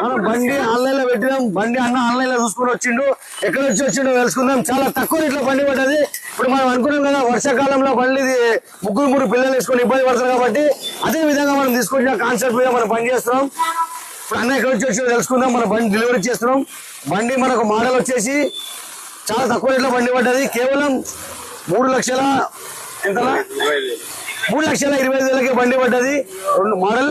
మనం బండి ఆన్లైన్ లో పెట్టినాం. బండి అన్న ఆన్లైన్ లో చూసుకుని వచ్చిండు. ఎక్కడ వచ్చిండో తెలుసుకుందాం. చాలా తక్కువ రేట్లో బండి పడ్డది. ఇప్పుడు మనం అనుకున్నాం కదా వర్షాకాలంలో బండి ముగ్గురు పిల్లలు వేసుకొని ఇబ్బంది పడతారు కాబట్టి అదే విధంగా మనం తీసుకొచ్చిన కాన్సెప్ట్ మీద మనం పని చేస్తున్నాం. ఇప్పుడు అన్న ఎక్కడ వచ్చిందో తెలుసుకుందాం. మన బండి డెలివరీ చేస్తున్నాం. బండి మనకు మోడల్ వచ్చేసి చాలా తక్కువ రేట్లో బండి పడ్డది. కేవలం 3,20,000 బండి పడ్డది. మోడల్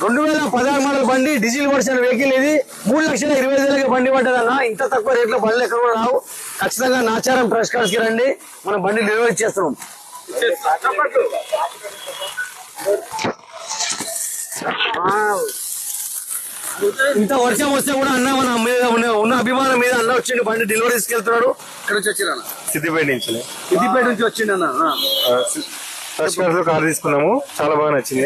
2016 మోడల్ బండి, డీజిల్ వర్షన్ వెహికల్. ఇది 3,20,000 బండి పడ్డదన్న. ఇంత తక్కువ రేట్లో బండ్లు ఎక్కడ కూడా రావు. ఖచ్చితంగా నాచారం ట్రస్ట్ కార్డ్స్ కి రండి. మనం బండి డెలివరీ చేస్తున్నాం. ఇంత వర్షం వస్తే కూడా అన్న మన మీద ఉన్న అభిమానం మీద అన్న వచ్చిండు. బండి డెలివరీ తీసుకెళ్తున్నాడు. ఇక్కడ నుంచి వచ్చిండు సిద్దిపేట నుంచి. సిద్దిపేట నుంచి వచ్చిండు అన్న. కార్ తీసుకున్నాము, చాలా బాగా నచ్చింది.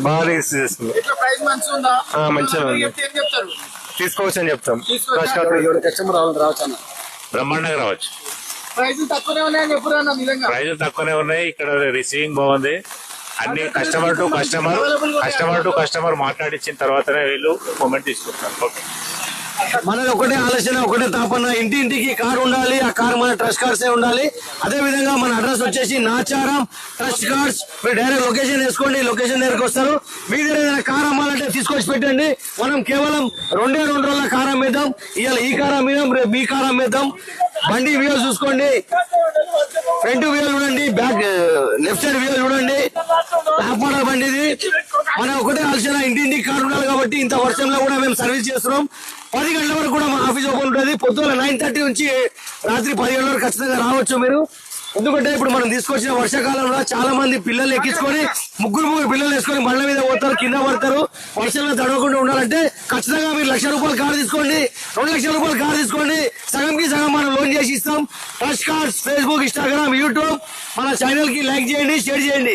బాగా రిసీవ్ చేసుకున్నాం. మంచిగా ఉంది, తీసుకోవచ్చు అని చెప్తాం. కస్టమర్ రావచ్చు అన్న, బ్రహ్మాండంగా రావచ్చు. ప్రైజులు తక్కువనే ఉన్నాయి. ఇక్కడ రిసీవింగ్ బాగుంది. అన్ని కస్టమర్ టు కస్టమర్ మాట్లాడించిన తర్వాతనే వీళ్ళు కామెంట్ తీసుకుంటారు. ఓకే, మనది ఒకటే ఆలోచన, ఒకటే తాపన. ఇంటింటికి కార్ ఉండాలి. ఆ కార్ మన ట్రస్ట్ కార్డ్స్ ఉండాలి. అదే విధంగా మన అడ్రస్ వచ్చేసి నాచారం ట్రస్ట్ కార్డ్స్. మీరు డైరెక్ట్ లొకేషన్ వేసుకోండి, లొకేషన్ దగ్గరకు వస్తారు. మీ దగ్గర ఏదైనా కార్ అమ్మాలంటే తీసుకొచ్చి పెట్టండి. మనం కేవలం 2 రోజుల కార్ అమ్మేద్దాం. ఇవాళ ఈ కార్ అమ్మేద్దాం, రేపు మీ కార్ అమ్మేద్దాం. బండి వ్యూ చూసుకోండి. ఫ్రంట్ వ్యూ చూడండి, బ్యాక్ లెఫ్ట్ సైడ్ వ్యూ చూడండి. టాప్ మోడల్ బండి ఇది. మన ఒకటే ఆలోచన, ఇంటింటికి కార్ ఉండాలి కాబట్టి ఇంత వర్షంలో కూడా మేము సర్వీస్ చేస్తున్నాం. 10 గంటల వరకు కూడా మా ఆఫీస్ ఓపెన్ ఉంటుంది. పొద్దున్న 9:30 నుంచి రాత్రి 10 గంటల వరకు ఖచ్చితంగా రావచ్చు మీరు. ఎందుకంటే ఇప్పుడు మనం తీసుకొచ్చిన వర్షాకాలంలో చాలా మంది పిల్లలు ఎక్కించుకొని ముగ్గురు పిల్లలు వేసుకొని బండ్ల మీద పోతారు, కింద పడతారు. వర్షంలో తడవకుండా ఉండాలంటే ఖచ్చితంగా మీరు ₹1,00,000 కార్ తీసుకోండి, ₹2,00,000 కార్ తీసుకోండి. సగంకి సగం మనం లోన్ చేసి ఇస్తాం. Trust cards, Facebook, Instagram, YouTube మన ఛానల్ కి లైక్ చేయండి, షేర్ చేయండి.